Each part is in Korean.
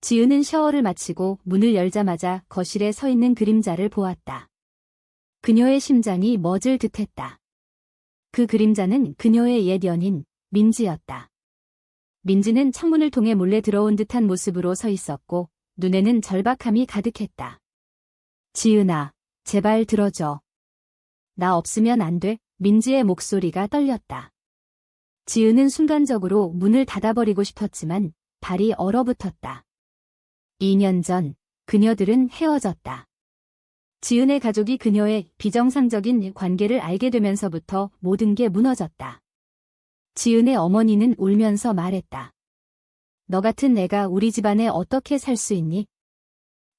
지은은 샤워를 마치고 문을 열자마자 거실에 서 있는 그림자를 보았다. 그녀의 심장이 멎을 듯했다. 그 그림자는 그녀의 옛 연인 민지였다. 민지는 창문을 통해 몰래 들어온 듯한 모습으로 서 있었고 눈에는 절박함이 가득했다. 지은아, 제발 들어줘. 나 없으면 안 돼. 민지의 목소리가 떨렸다. 지은은 순간적으로 문을 닫아버리고 싶었지만 발이 얼어붙었다. 2년 전 그녀들은 헤어졌다. 지은의 가족이 그녀의 비정상적인 관계를 알게 되면서부터 모든 게 무너졌다. 지은의 어머니는 울면서 말했다. 너 같은 애가 우리 집안에 어떻게 살 수 있니?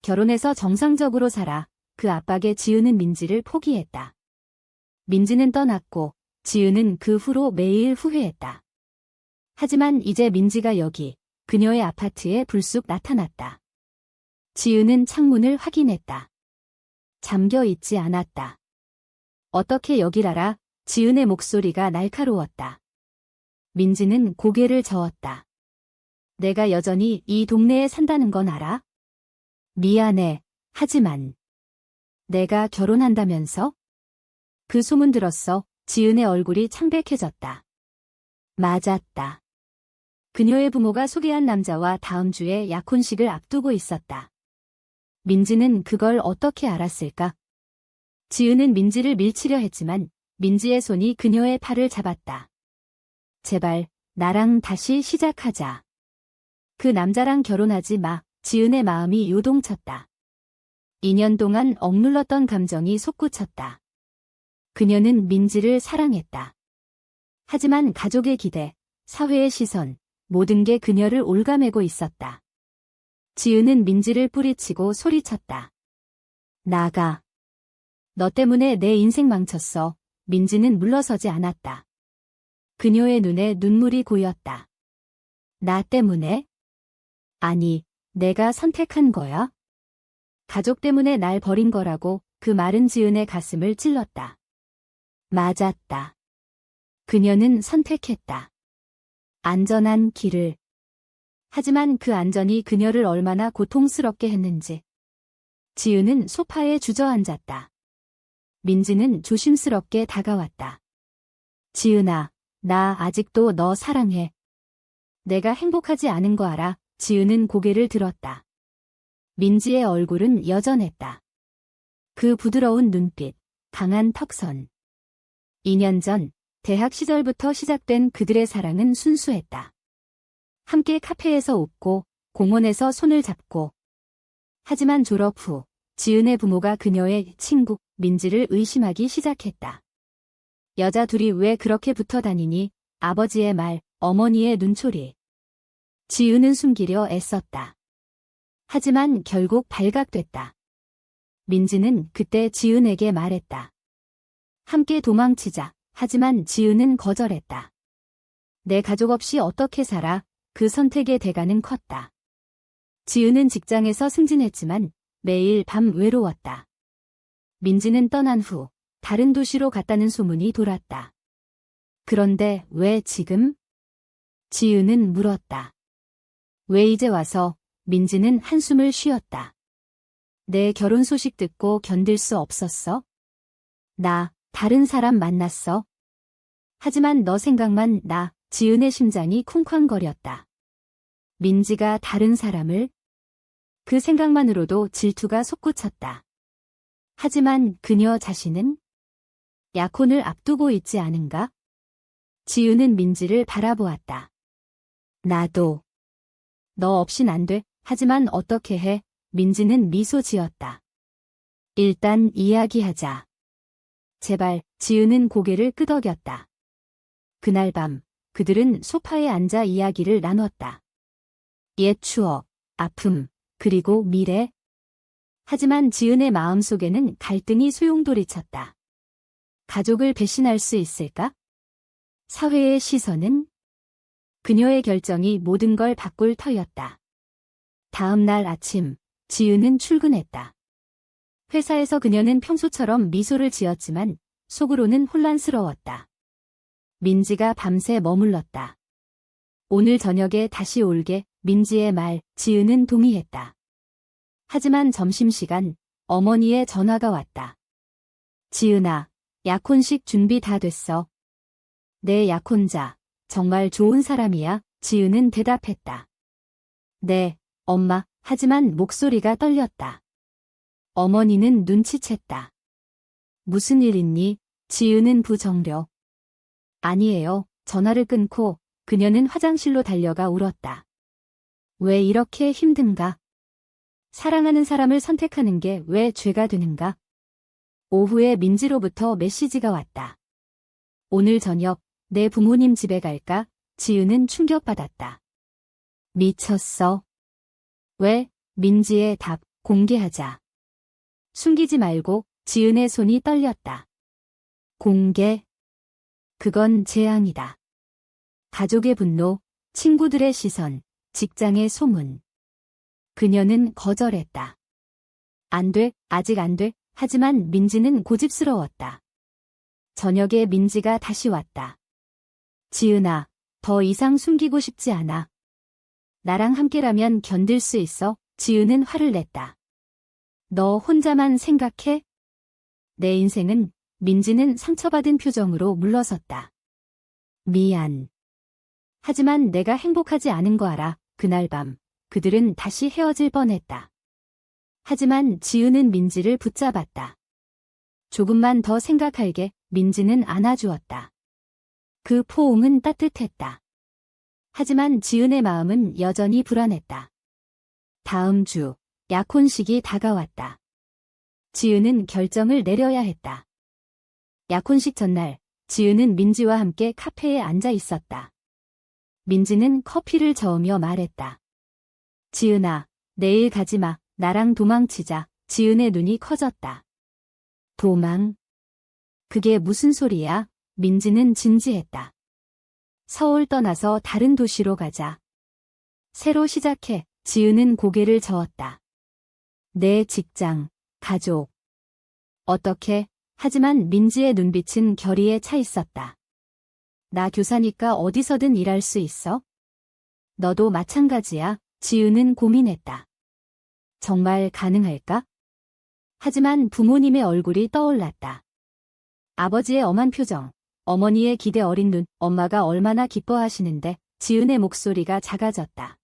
결혼해서 정상적으로 살아. 그 압박에 지은은 민지를 포기했다. 민지는 떠났고 지은은 그 후로 매일 후회했다. 하지만 이제 민지가 여기 그녀의 아파트에 불쑥 나타났다. 지은은 창문을 확인했다. 잠겨 있지 않았다. 어떻게 여길 알아? 지은의 목소리가 날카로웠다. 민지는 고개를 저었다. 내가 여전히 이 동네에 산다는 건 알아? 미안해. 하지만 내가 결혼한다면서? 그 소문 들었어. 지은의 얼굴이 창백해졌다. 맞았다. 그녀의 부모가 소개한 남자와 다음 주에 약혼식을 앞두고 있었다. 민지는 그걸 어떻게 알았을까? 지은은 민지를 밀치려 했지만 민지의 손이 그녀의 팔을 잡았다. 제발 나랑 다시 시작하자. 그 남자랑 결혼하지 마. 지은의 마음이 요동쳤다. 2년 동안 억눌렀던 감정이 솟구쳤다. 그녀는 민지를 사랑했다. 하지만 가족의 기대, 사회의 시선, 모든 게 그녀를 올가매고 있었다. 지은은 민지를 뿌리치고 소리쳤다. 나가. 너 때문에 내 인생 망쳤어. 민지는 물러서지 않았다. 그녀의 눈에 눈물이 고였다. 나 때문에? 아니, 내가 선택한 거야? 가족 때문에 날 버린 거라고. 그 말은 지은의 가슴을 찔렀다. 맞았다. 그녀는 선택했다. 안전한 길을. 하지만 그 안전이 그녀를 얼마나 고통스럽게 했는지. 지은은 소파에 주저앉았다. 민지는 조심스럽게 다가왔다. 지은아, 나 아직도 너 사랑해. 내가 행복하지 않은 거 알아? 지은은 고개를 들었다. 민지의 얼굴은 여전했다. 그 부드러운 눈빛, 강한 턱선. 2년 전 대학 시절부터 시작된 그들의 사랑은 순수했다. 함께 카페에서 웃고 공원에서 손을 잡고. 하지만 졸업 후 지은의 부모가 그녀의 친구 민지를 의심하기 시작했다. 여자 둘이 왜 그렇게 붙어 다니니? 아버지의 말, 어머니의 눈초리. 지은은 숨기려 애썼다. 하지만 결국 발각됐다. 민지는 그때 지은에게 말했다. 함께 도망치자. 하지만 지은은 거절했다. 내 가족 없이 어떻게 살아? 그 선택의 대가는 컸다. 지은은 직장에서 승진했지만 매일 밤 외로웠다. 민지는 떠난 후 다른 도시로 갔다는 소문이 돌았다. 그런데 왜 지금? 지은은 물었다. 왜 이제 와서? 민지는 한숨을 쉬었다. 내 결혼 소식 듣고 견딜 수 없었어? 나 다른 사람 만났어. 하지만 너 생각만 나. 지은의 심장이 쿵쾅거렸다. 민지가 다른 사람을? 그 생각만으로도 질투가 솟구쳤다. 하지만 그녀 자신은? 약혼을 앞두고 있지 않은가? 지은은 민지를 바라보았다. 나도. 너 없인 안 돼. 하지만 어떻게 해? 민지는 미소 지었다. 일단 이야기하자. 제발. 지은은 고개를 끄덕였다. 그날 밤 그들은 소파에 앉아 이야기를 나눴다. 옛 추억, 아픔, 그리고 미래. 하지만 지은의 마음속에는 갈등이 소용돌이쳤다. 가족을 배신할 수 있을까? 사회의 시선은? 그녀의 결정이 모든 걸 바꿀 터였다. 다음 날 아침, 지은은 출근했다. 회사에서 그녀는 평소처럼 미소를 지었지만 속으로는 혼란스러웠다. 민지가 밤새 머물렀다. 오늘 저녁에 다시 올게. 민지의 말, 지은은 동의했다. 하지만 점심시간 어머니의 전화가 왔다. 지은아, 약혼식 준비 다 됐어. 내 약혼자, 정말 좋은 사람이야. 지은은 대답했다. 네, 엄마. 하지만 목소리가 떨렸다. 어머니는 눈치챘다. 무슨 일 있니? 지은은 부정려. 아니에요. 전화를 끊고 그녀는 화장실로 달려가 울었다. 왜 이렇게 힘든가? 사랑하는 사람을 선택하는 게 왜 죄가 되는가? 오후에 민지로부터 메시지가 왔다. 오늘 저녁 내 부모님 집에 갈까? 지은은 충격받았다. 미쳤어. 왜? 민지의 답, 공개하자. 숨기지 말고. 지은의 손이 떨렸다. 공개? 그건 재앙이다. 가족의 분노, 친구들의 시선, 직장의 소문. 그녀는 거절했다. 안 돼, 아직 안 돼. 하지만 민지는 고집스러웠다. 저녁에 민지가 다시 왔다. 지은아, 더 이상 숨기고 싶지 않아. 나랑 함께라면 견딜 수 있어. 지은은 화를 냈다. 너 혼자만 생각해? 내 인생은. 민지는 상처받은 표정으로 물러섰다. 미안. 하지만 내가 행복하지 않은 거 알아. 그날 밤 그들은 다시 헤어질 뻔했다. 하지만 지은은 민지를 붙잡았다. 조금만 더 생각할게. 민지는 안아주었다. 그 포옹은 따뜻했다. 하지만 지은의 마음은 여전히 불안했다. 다음 주 약혼식이 다가왔다. 지은은 결정을 내려야 했다. 약혼식 전날 지은은 민지와 함께 카페에 앉아 있었다. 민지는 커피를 저으며 말했다. 지은아, 내일 가지 마. 나랑 도망치자. 지은의 눈이 커졌다. 도망? 그게 무슨 소리야? 민지는 진지했다. 서울 떠나서 다른 도시로 가자. 새로 시작해. 지은은 고개를 저었다. 내 직장, 가족. 어떻게? 하지만 민지의 눈빛은 결의에 차 있었다. 나 교사니까 어디서든 일할 수 있어? 너도 마찬가지야. 지은은 고민했다. 정말 가능할까? 하지만 부모님의 얼굴이 떠올랐다. 아버지의 엄한 표정, 어머니의 기대 어린 눈, 엄마가 얼마나 기뻐하시는데. 지은의 목소리가 작아졌다.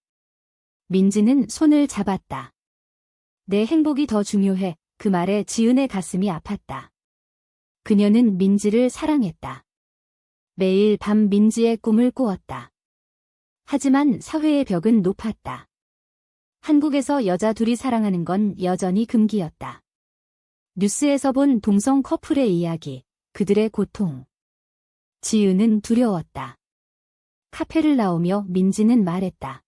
민지는 손을 잡았다. 내 행복이 더 중요해. 그 말에 지은의 가슴이 아팠다. 그녀는 민지를 사랑했다. 매일 밤 민지의 꿈을 꾸었다. 하지만 사회의 벽은 높았다. 한국에서 여자 둘이 사랑하는 건 여전히 금기였다. 뉴스에서 본 동성 커플의 이야기, 그들의 고통. 지은은 두려웠다. 카페를 나오며 민지는 말했다.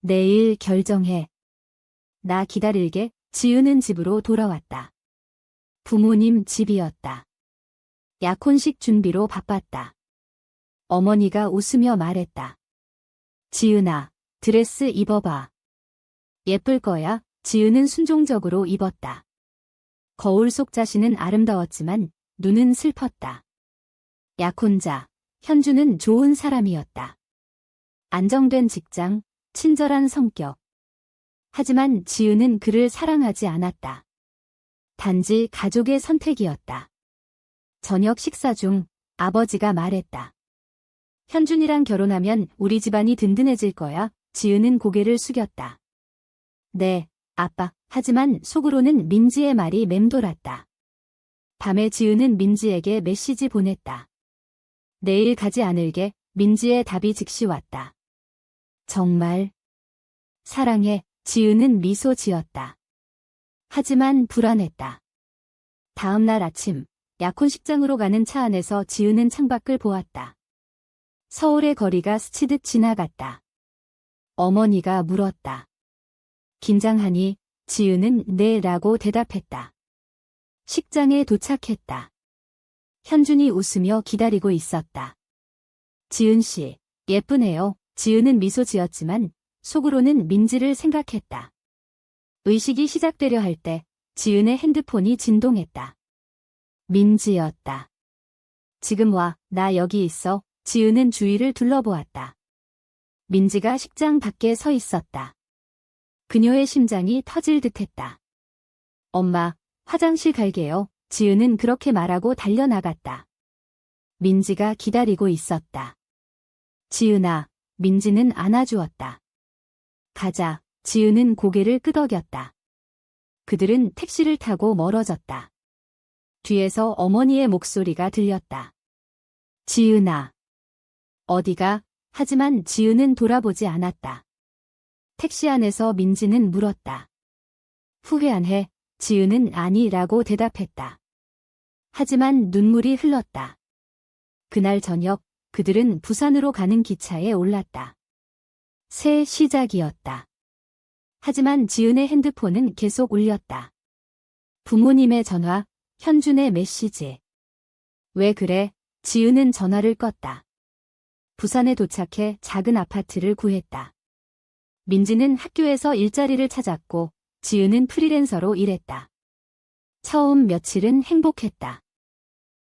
내일 결정해. 나 기다릴게. 지은은 집으로 돌아왔다. 부모님 집이었다. 약혼식 준비로 바빴다. 어머니가 웃으며 말했다. 지은아, 드레스 입어봐. 예쁠 거야. 지은은 순종적으로 입었다. 거울 속 자신은 아름다웠지만 눈은 슬펐다. 약혼자, 현주는 좋은 사람이었다. 안정된 직장, 친절한 성격. 하지만 지은은 그를 사랑하지 않았다. 단지 가족의 선택이었다. 저녁 식사 중 아버지가 말했다. 현준이랑 결혼하면 우리 집안이 든든해질 거야. 지은은 고개를 숙였다. 네, 아빠. 하지만 속으로는 민지의 말이 맴돌았다. 밤에 지은은 민지에게 메시지 보냈다. 내일 가지 않을게. 민지의 답이 즉시 왔다. 정말? 사랑해. 지은은 미소 지었다. 하지만 불안했다. 다음 날 아침, 약혼식장으로 가는 차 안에서 지은은 창밖을 보았다. 서울의 거리가 스치듯 지나갔다. 어머니가 물었다. 긴장하니? 지은은 네 라고 대답했다. 식장에 도착했다. 현준이 웃으며 기다리고 있었다. 지은 씨, 예쁘네요. 지은은 미소 지었지만 속으로는 민지를 생각했다. 의식이 시작되려 할 때 지은의 핸드폰이 진동했다. 민지였다. 지금 와, 나 여기 있어. 지은은 주위를 둘러보았다. 민지가 식장 밖에 서 있었다. 그녀의 심장이 터질 듯했다. 엄마, 화장실 갈게요. 지은은 그렇게 말하고 달려나갔다. 민지가 기다리고 있었다. 지은아, 민지는 안아주었다. 가자. 지은은 고개를 끄덕였다. 그들은 택시를 타고 멀어졌다. 뒤에서 어머니의 목소리가 들렸다. 지은아. 어디가? 하지만 지은은 돌아보지 않았다. 택시 안에서 민지는 물었다. 후회안해? 지은은 아니라고 대답했다. 하지만 눈물이 흘렀다. 그날 저녁 그들은 부산으로 가는 기차에 올랐다. 새 시작이었다. 하지만 지은의 핸드폰은 계속 울렸다. 부모님의 전화, 현준의 메시지. 왜 그래? 지은은 전화를 껐다. 부산에 도착해 작은 아파트를 구했다. 민지는 학교에서 일자리를 찾았고 지은은 프리랜서로 일했다. 처음 며칠은 행복했다.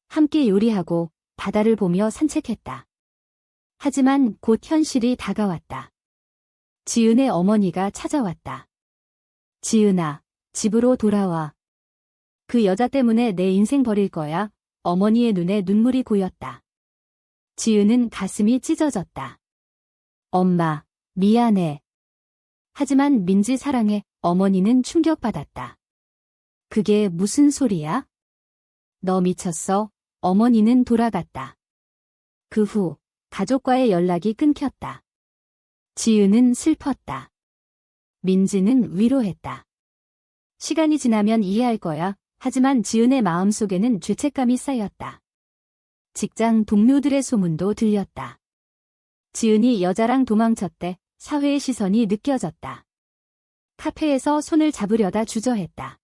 함께 요리하고 바다를 보며 산책했다. 하지만 곧 현실이 다가왔다. 지은의 어머니가 찾아왔다. 지은아, 집으로 돌아와. 그 여자 때문에 내 인생 버릴 거야. 어머니의 눈에 눈물이 고였다. 지은은 가슴이 찢어졌다. 엄마, 미안해. 하지만 민지 사랑해. 어머니는 충격받았다. 그게 무슨 소리야? 너 미쳤어? 어머니는 돌아갔다. 그 후 가족과의 연락이 끊겼다. 지은은 슬펐다. 민지는 위로했다. 시간이 지나면 이해할 거야. 하지만 지은의 마음속에는 죄책감이 쌓였다. 직장 동료들의 소문도 들렸다. 지은이 여자랑 도망쳤대. 사회의 시선이 느껴졌다. 카페에서 손을 잡으려다 주저했다.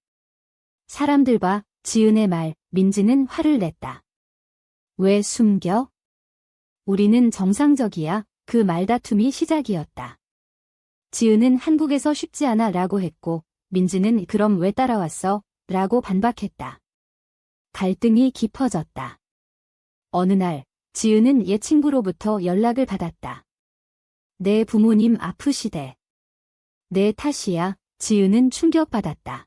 사람들 봐. 지은의 말, 민지는 화를 냈다. 왜 숨겨? 우리는 정상적이야. 그 말다툼이 시작이었다. 지은은 한국에서 쉽지 않아 라고 했고 민지는 그럼 왜 따라왔어? 라고 반박했다. 갈등이 깊어졌다. 어느 날 지은은 옛 친구로부터 연락을 받았다. 내 부모님 아프시대. 내 탓이야. 지은은 충격받았다.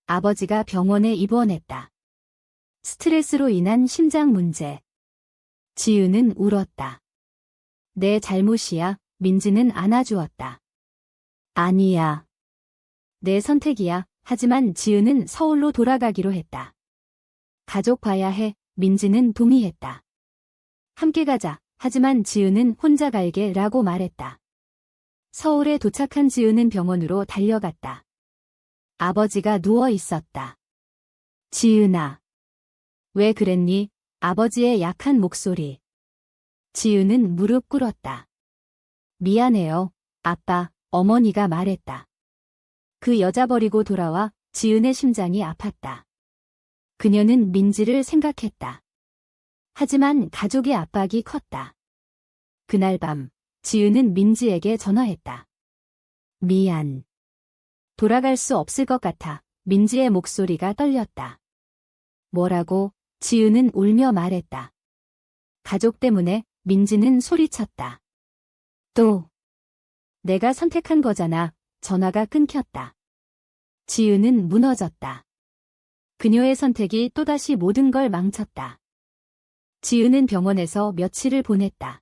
아버지가 병원에 입원했다. 스트레스로 인한 심장 문제. 지은은 울었다. 내 잘못이야. 민지는 안아주었다. 아니야. 내 선택이야. 하지만 지은은 서울로 돌아가기로 했다. 가족 봐야 해. 민지는 동의했다. 함께 가자. 하지만 지은은 혼자 갈게 라고 말했다. 서울에 도착한 지은은 병원으로 달려갔다. 아버지가 누워 있었다. 지은아. 왜 그랬니? 아버지의 약한 목소리. 지은은 무릎 꿇었다. 미안해요, 아빠, 어머니가 말했다. 그 여자 버리고 돌아와. 지은의 심장이 아팠다. 그녀는 민지를 생각했다. 하지만 가족의 압박이 컸다. 그날 밤, 지은은 민지에게 전화했다. 미안. 돌아갈 수 없을 것 같아. 민지의 목소리가 떨렸다. 뭐라고? 지은은 울며 말했다. 가족 때문에. 민지는 소리쳤다. 또. 내가 선택한 거잖아. 전화가 끊겼다. 지은은 무너졌다. 그녀의 선택이 또다시 모든 걸 망쳤다. 지은은 병원에서 며칠을 보냈다.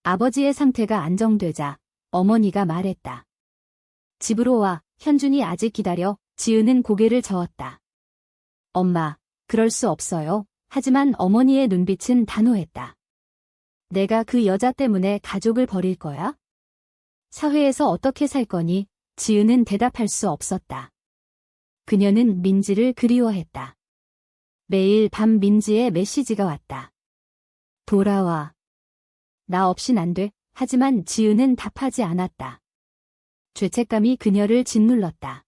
아버지의 상태가 안정되자 어머니가 말했다. 집으로 와. 현준이 아직 기다려. 지은은 고개를 저었다. 엄마, 그럴 수 없어요. 하지만 어머니의 눈빛은 단호했다. 내가 그 여자 때문에 가족을 버릴 거야? 사회에서 어떻게 살 거니? 지은은 대답할 수 없었다. 그녀는 민지를 그리워했다. 매일 밤 민지의 메시지가 왔다. 돌아와. 나 없인 안 돼. 하지만 지은은 답하지 않았다. 죄책감이 그녀를 짓눌렀다.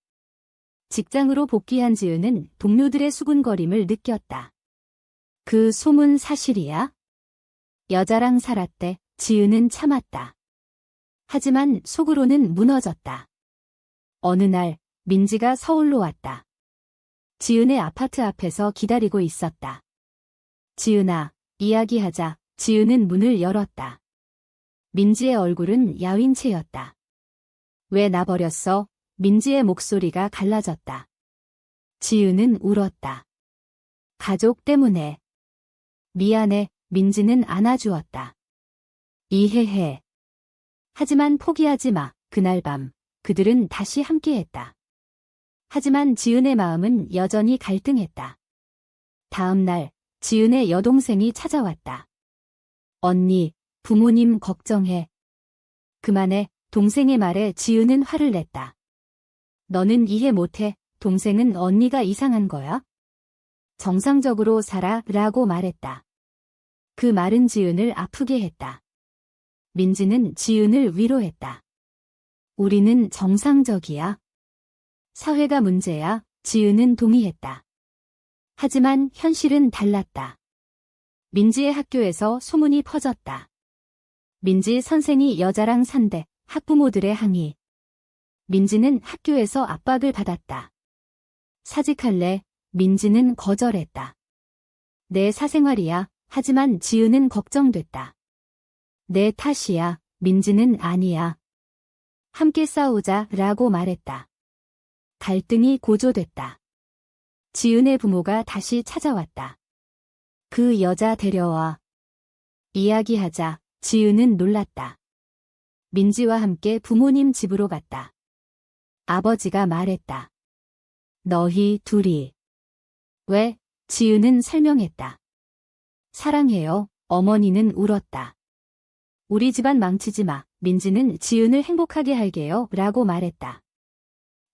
직장으로 복귀한 지은은 동료들의 수군거림을 느꼈다. 그 소문 사실이야? 여자랑 살았대. 지은은 참았다. 하지만 속으로는 무너졌다. 어느 날 민지가 서울로 왔다. 지은의 아파트 앞에서 기다리고 있었다. 지은아, 이야기하자. 지은은 문을 열었다. 민지의 얼굴은 야윈 채였다. 왜 나 버렸어? 민지의 목소리가 갈라졌다. 지은은 울었다. 가족 때문에. 미안해. 민지는 안아주었다. 이해해. 하지만 포기하지 마. 그날 밤 그들은 다시 함께했다. 하지만 지은의 마음은 여전히 갈등했다. 다음 날 지은의 여동생이 찾아왔다. 언니, 부모님 걱정해. 그만해. 동생의 말에 지은은 화를 냈다. 너는 이해 못해. 동생은 언니가 이상한 거야? 정상적으로 살아 라고 말했다. 그 말은 지은을 아프게 했다. 민지는 지은을 위로했다. 우리는 정상적이야. 사회가 문제야. 지은은 동의했다. 하지만 현실은 달랐다. 민지의 학교에서 소문이 퍼졌다. 민지 선생이 여자랑 산대. 학부모들의 항의. 민지는 학교에서 압박을 받았다. 사직할래? 민지는 거절했다. 내 사생활이야. 하지만 지은은 걱정됐다. 내 탓이야. 민지는 아니야. 함께 싸우자 라고 말했다. 갈등이 고조됐다. 지은의 부모가 다시 찾아왔다. 그 여자 데려와. 이야기하자. 지은은 놀랐다. 민지와 함께 부모님 집으로 갔다. 아버지가 말했다. 너희 둘이. 왜? 지은은 설명했다. 사랑해요. 어머니는 울었다. 우리 집안 망치지 마. 민지는 지은을 행복하게 할게요. 라고 말했다.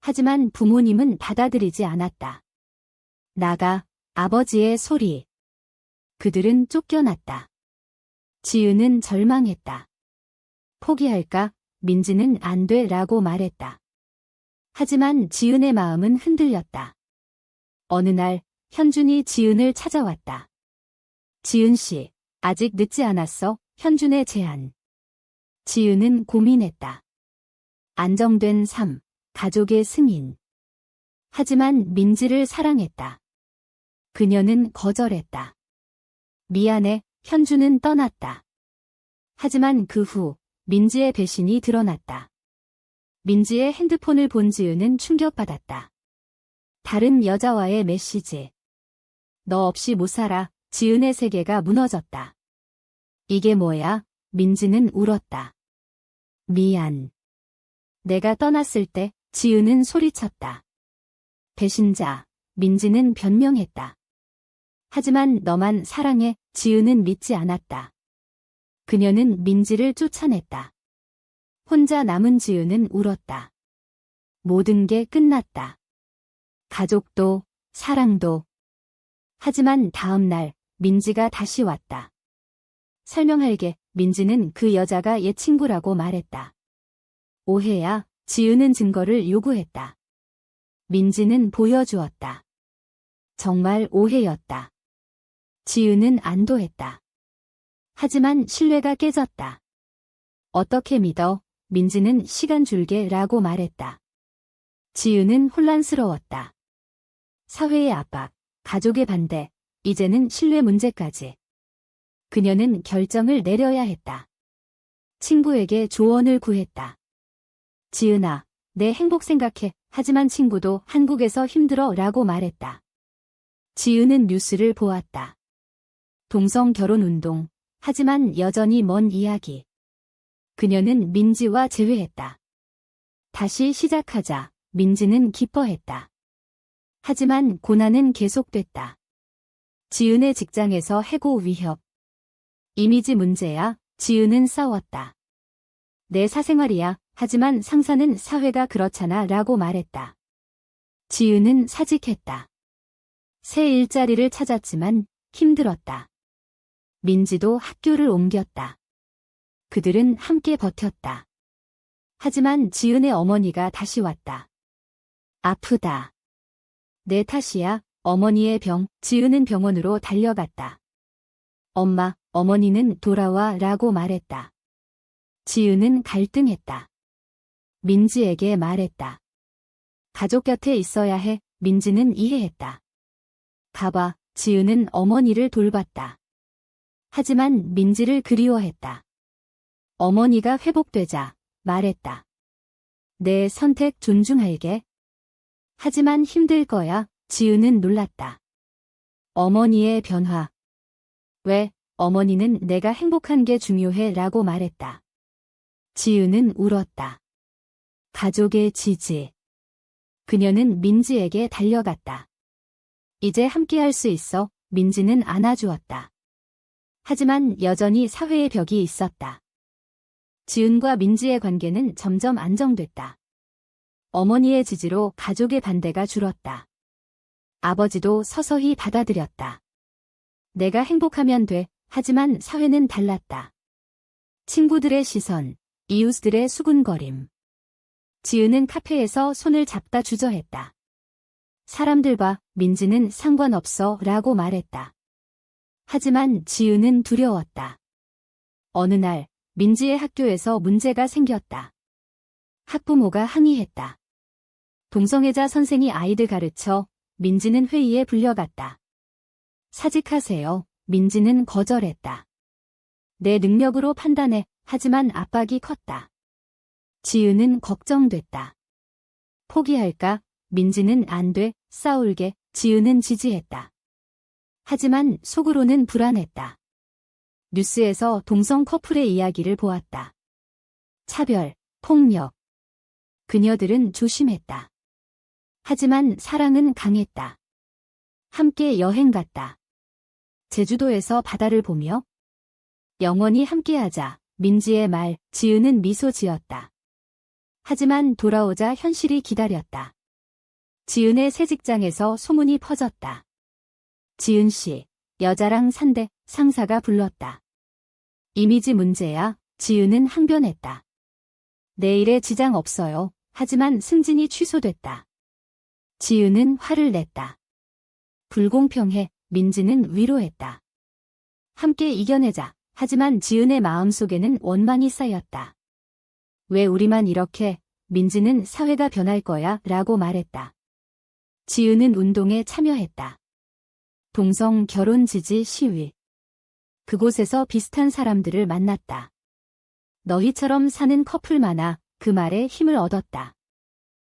하지만 부모님은 받아들이지 않았다. 나가. 아버지의 소리. 그들은 쫓겨났다. 지은은 절망했다. 포기할까? 민지는 안 돼 라고 말했다. 하지만 지은의 마음은 흔들렸다. 어느 날 현준이 지은을 찾아왔다. 지은 씨, 아직 늦지 않았어. 현준의 제안. 지은은 고민했다. 안정된 삶, 가족의 승인. 하지만 민지를 사랑했다. 그녀는 거절했다. 미안해. 현준은 떠났다. 하지만 그 후 민지의 배신이 드러났다. 민지의 핸드폰을 본 지은은 충격받았다. 다른 여자와의 메시지. 너 없이 못 살아. 지은의 세계가 무너졌다. 이게 뭐야? 민지는 울었다. 미안. 내가 떠났을 때 지은은 소리쳤다. 배신자. 민지는 변명했다. 하지만 너만 사랑해. 지은은 믿지 않았다. 그녀는 민지를 쫓아냈다. 혼자 남은 지은은 울었다. 모든 게 끝났다. 가족도, 사랑도. 하지만 다음 날 민지가 다시 왔다. 설명할게. 민지는 그 여자가 옛 친구라고 말했다. 오해야. 지은은 증거를 요구했다. 민지는 보여주었다. 정말 오해였다. 지은은 안도했다. 하지만 신뢰가 깨졌다. 어떻게 믿어? 민지는 시간 줄게 라고 말했다. 지은은 혼란스러웠다. 사회의 압박, 가족의 반대, 이제는 신뢰 문제까지. 그녀는 결정을 내려야 했다. 친구에게 조언을 구했다. 지은아, 내 행복 생각해. 하지만 친구도 한국에서 힘들어 라고 말했다. 지은은 뉴스를 보았다. 동성 결혼 운동. 하지만 여전히 먼 이야기. 그녀는 민지와 재회했다. 다시 시작하자. 민지는 기뻐했다. 하지만 고난은 계속됐다. 지은의 직장에서 해고 위협. 이미지 문제야. 지은은 싸웠다. 내 사생활이야. 하지만 상사는 사회가 그렇잖아 라고 말했다. 지은은 사직했다. 새 일자리를 찾았지만 힘들었다. 민지도 학교를 옮겼다. 그들은 함께 버텼다. 하지만 지은의 어머니가 다시 왔다. 아프다. 내 탓이야. 어머니의 병. 지은은 병원으로 달려갔다. 엄마, 어머니는 돌아와 라고 말했다. 지은은 갈등했다. 민지에게 말했다. 가족 곁에 있어야 해. 민지는 이해했다. 가봐. 지은은 어머니를 돌봤다. 하지만 민지를 그리워했다. 어머니가 회복되자 말했다. 내 선택 존중할게. 하지만 힘들 거야. 지은은 놀랐다. 어머니의 변화. 왜? 어머니는 내가 행복한 게 중요해 라고 말했다. 지은은 울었다. 가족의 지지. 그녀는 민지에게 달려갔다. 이제 함께할 수 있어. 민지는 안아주었다. 하지만 여전히 사회의 벽이 있었다. 지은과 민지의 관계는 점점 안정됐다. 어머니의 지지로 가족의 반대가 줄었다. 아버지도 서서히 받아들였다. 내가 행복하면 돼. 하지만 사회는 달랐다. 친구들의 시선, 이웃들의 수군거림. 지은은 카페에서 손을 잡다 주저했다. 사람들 봐, 민지는 상관없어 라고 말했다. 하지만 지은은 두려웠다. 어느 날 민지의 학교에서 문제가 생겼다. 학부모가 항의했다. 동성애자 선생이 아이들 가르쳐 민지는 회의에 불려갔다. 사직하세요. 민지는 거절했다. 내 능력으로 판단해. 하지만 압박이 컸다. 지은은 걱정됐다. 포기할까? 민지는 안 돼. 싸울게. 지은은 지지했다. 하지만 속으로는 불안했다. 뉴스에서 동성 커플의 이야기를 보았다. 차별, 폭력. 그녀들은 조심했다. 하지만 사랑은 강했다. 함께 여행 갔다. 제주도에서 바다를 보며 영원히 함께하자. 민지의 말, 지은은 미소 지었다. 하지만 돌아오자 현실이 기다렸다. 지은의 새 직장에서 소문이 퍼졌다. 지은 씨, 여자랑 산대. 상사가 불렀다. 이미지 문제야. 지은은 항변했다. 내 일에 지장 없어요. 하지만 승진이 취소됐다. 지은은 화를 냈다. 불공평해. 민지는 위로했다. 함께 이겨내자. 하지만 지은의 마음속에는 원망이 쌓였다. 왜 우리만 이렇게? 민지는 사회가 변할 거야 라고 말했다. 지은은 운동에 참여했다. 동성 결혼 지지 시위. 그곳에서 비슷한 사람들을 만났다. 너희처럼 사는 커플 많아. 그 말에 힘을 얻었다.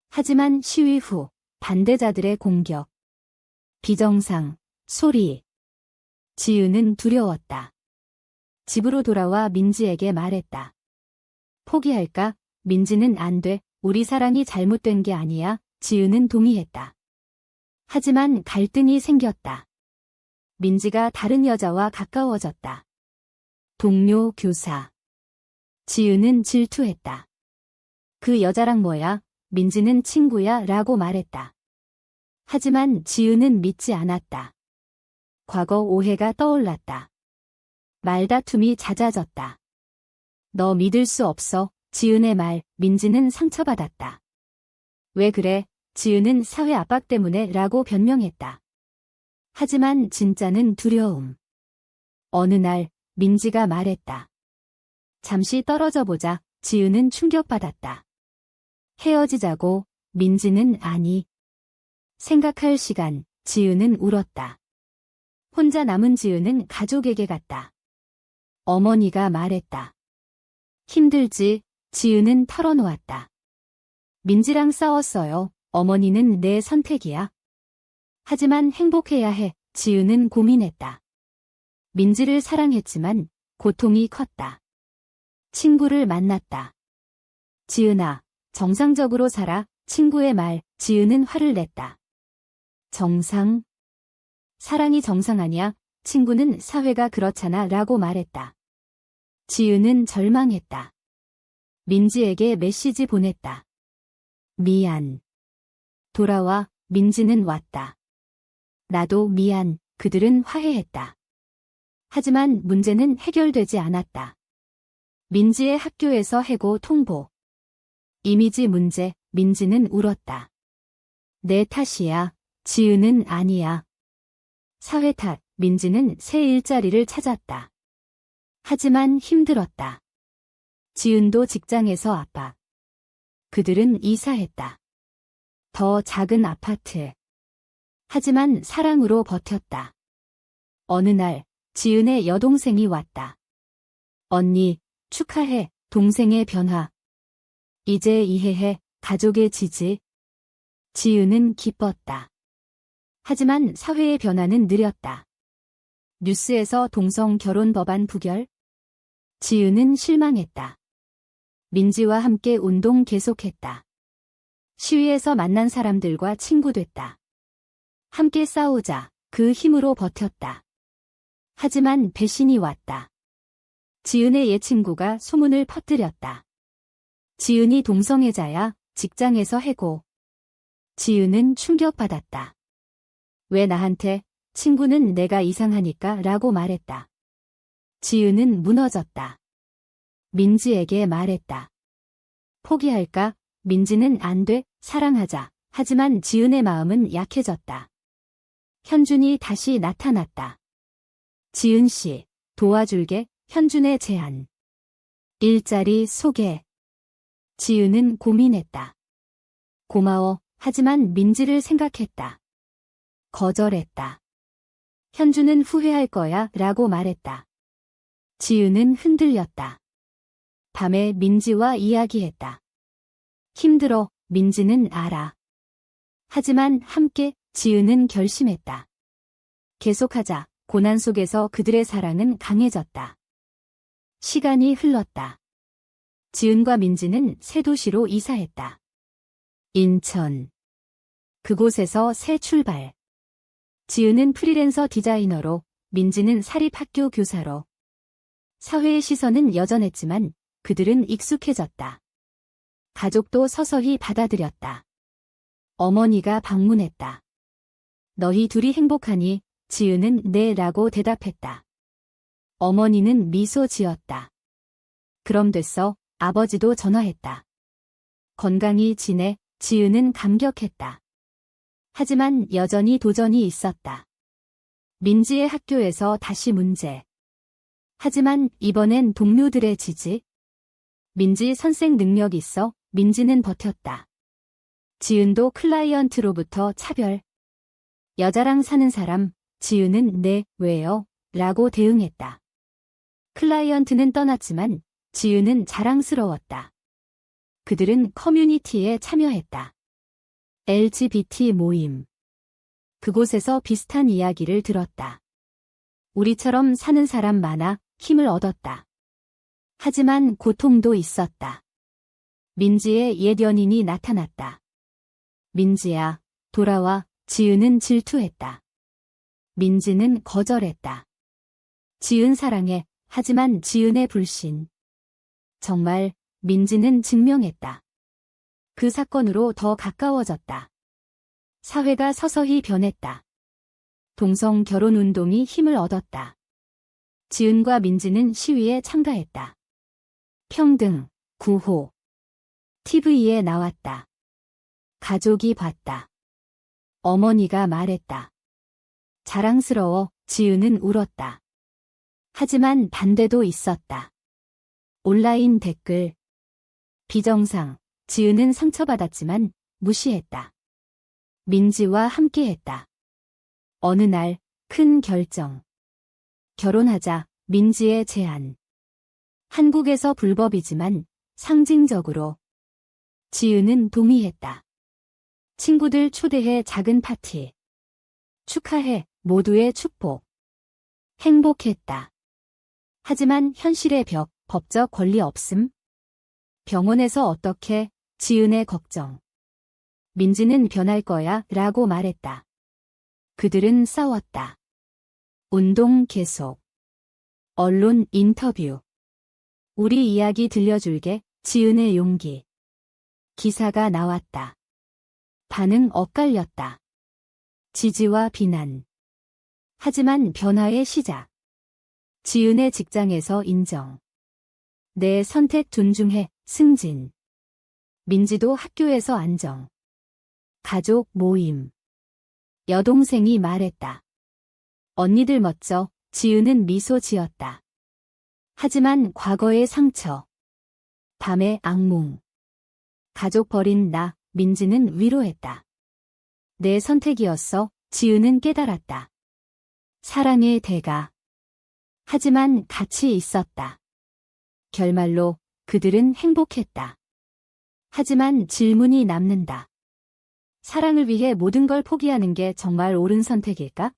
하지만 시위 후 반대자들의 공격. 비정상. 소리. 지은은 두려웠다. 집으로 돌아와 민지에게 말했다. 포기할까? 민지는 안 돼. 우리 사랑이 잘못된 게 아니야. 지은은 동의했다. 하지만 갈등이 생겼다. 민지가 다른 여자와 가까워졌다. 동료 교사. 지은은 질투했다. 그 여자랑 뭐야? 민지는 친구야 라고 말했다. 하지만 지은은 믿지 않았다. 과거 오해가 떠올랐다. 말다툼이 잦아졌다. 너 믿을 수 없어. 지은의 말, 민지는 상처받았다. 왜 그래? 지은은 사회 압박 때문에 라고 변명했다. 하지만 진짜는 두려움. 어느 날 민지가 말했다. 잠시 떨어져 보자. 지은은 충격받았다. 헤어지자고. 민지는 아니. 생각할 시간. 지은은 울었다. 혼자 남은 지은은 가족에게 갔다. 어머니가 말했다. 힘들지? 지은은 털어놓았다. 민지랑 싸웠어요. 어머니는 내 선택이야. 하지만 행복해야 해. 지은은 고민했다. 민지를 사랑했지만 고통이 컸다. 친구를 만났다. 지은아, 정상적으로 살아. 친구의 말. 지은은 화를 냈다. 정상? 사랑이 정상 아니야. 친구는 사회가 그렇잖아 라고 말했다. 지은은 절망했다. 민지에게 메시지 보냈다. 미안. 돌아와. 민지는 왔다. 나도 미안. 그들은 화해했다. 하지만 문제는 해결되지 않았다. 민지의 학교에서 해고 통보. 이미지 문제. 민지는 울었다. 내 탓이야. 지은은 아니야. 사회 탓. 민지는 새 일자리를 찾았다. 하지만 힘들었다. 지은도 직장에서 압박. 그들은 이사했다. 더 작은 아파트. 하지만 사랑으로 버텼다. 어느 날 지은의 여동생이 왔다. 언니, 축하해, 동생의 변화. 이제 이해해, 가족의 지지. 지은은 기뻤다. 하지만 사회의 변화는 느렸다. 뉴스에서 동성 결혼 법안 부결. 지은은 실망했다. 민지와 함께 운동 계속했다. 시위에서 만난 사람들과 친구됐다. 함께 싸우자, 그 힘으로 버텼다. 하지만 배신이 왔다. 지은의 옛 친구가 소문을 퍼뜨렸다. 지은이 동성애자야, 직장에서 해고. 지은은 충격받았다. 왜 나한테? 친구는 내가 이상하니까 라고 말했다. 지은은 무너졌다. 민지에게 말했다. 포기할까? 민지는 안 돼, 사랑하자. 하지만 지은의 마음은 약해졌다. 현준이 다시 나타났다. 지은 씨, 도와줄게. 현준의 제안. 일자리 소개. 지은은 고민했다. 고마워. 하지만 민지를 생각했다. 거절했다. 현준은 후회할 거야 라고 말했다. 지은은 흔들렸다. 밤에 민지와 이야기했다. 힘들어, 민지는 알아. 하지만 함께, 지은은 결심했다. 계속하자. 고난 속에서 그들의 사랑은 강해졌다. 시간이 흘렀다. 지은과 민지는 새 도시로 이사했다. 인천. 그곳에서 새 출발. 지은은 프리랜서 디자이너로, 민지는 사립학교 교사로. 사회의 시선은 여전했지만 그들은 익숙해졌다. 가족도 서서히 받아들였다. 어머니가 방문했다. 너희 둘이 행복하니? 지은은 네 라고 대답했다. 어머니는 미소 지었다. 그럼 됐어. 아버지도 전화했다. 건강히 지내? 지은은 감격했다. 하지만 여전히 도전이 있었다. 민지의 학교에서 다시 문제. 하지만 이번엔 동료들의 지지. 민지 선생 능력 있어. 민지는 버텼다. 지은도 클라이언트로부터 차별. 여자랑 사는 사람. 지은은 네, 왜요? 라고 대응했다. 클라이언트는 떠났지만 지은은 자랑스러웠다. 그들은 커뮤니티에 참여했다. LGBT 모임. 그곳에서 비슷한 이야기를 들었다. 우리처럼 사는 사람 많아. 힘을 얻었다. 하지만 고통도 있었다. 민지의 옛 연인이 나타났다. 민지야, 돌아와. 지은은 질투했다. 민지는 거절했다. 지은 사랑해. 하지만 지은의 불신. 정말 민지는 증명했다. 그 사건으로 더 가까워졌다. 사회가 서서히 변했다. 동성 결혼 운동이 힘을 얻었다. 지은과 민지는 시위에 참가했다. 평등, 구호. TV에 나왔다. 가족이 봤다. 어머니가 말했다. 자랑스러워. 지은은 울었다. 하지만 반대도 있었다. 온라인 댓글. 비정상. 지은은 상처받았지만 무시했다. 민지와 함께했다. 어느 날 큰 결정. 결혼하자. 민지의 제안. 한국에서 불법이지만 상징적으로. 지은은 동의했다. 친구들 초대해 작은 파티. 축하해. 모두의 축복. 행복했다. 하지만 현실의 벽, 법적 권리 없음. 병원에서 어떻게? 지은의 걱정. 민지는 변할 거야 라고 말했다. 그들은 싸웠다. 운동 계속. 언론 인터뷰. 우리 이야기 들려줄게. 지은의 용기. 기사가 나왔다. 반응 엇갈렸다. 지지와 비난. 하지만 변화의 시작. 지은의 직장에서 인정. 내 선택 존중해. 승진. 민지도 학교에서 안정. 가족 모임. 여동생이 말했다. 언니들 멋져. 지은은 미소 지었다. 하지만 과거의 상처. 밤의 악몽. 가족 버린 나. 민지는 위로했다. 내 선택이었어. 지은은 깨달았다. 사랑의 대가. 하지만 가치 있었다. 결말로 그들은 행복했다. 하지만 질문이 남는다. 사랑을 위해 모든 걸 포기하는 게 정말 옳은 선택일까?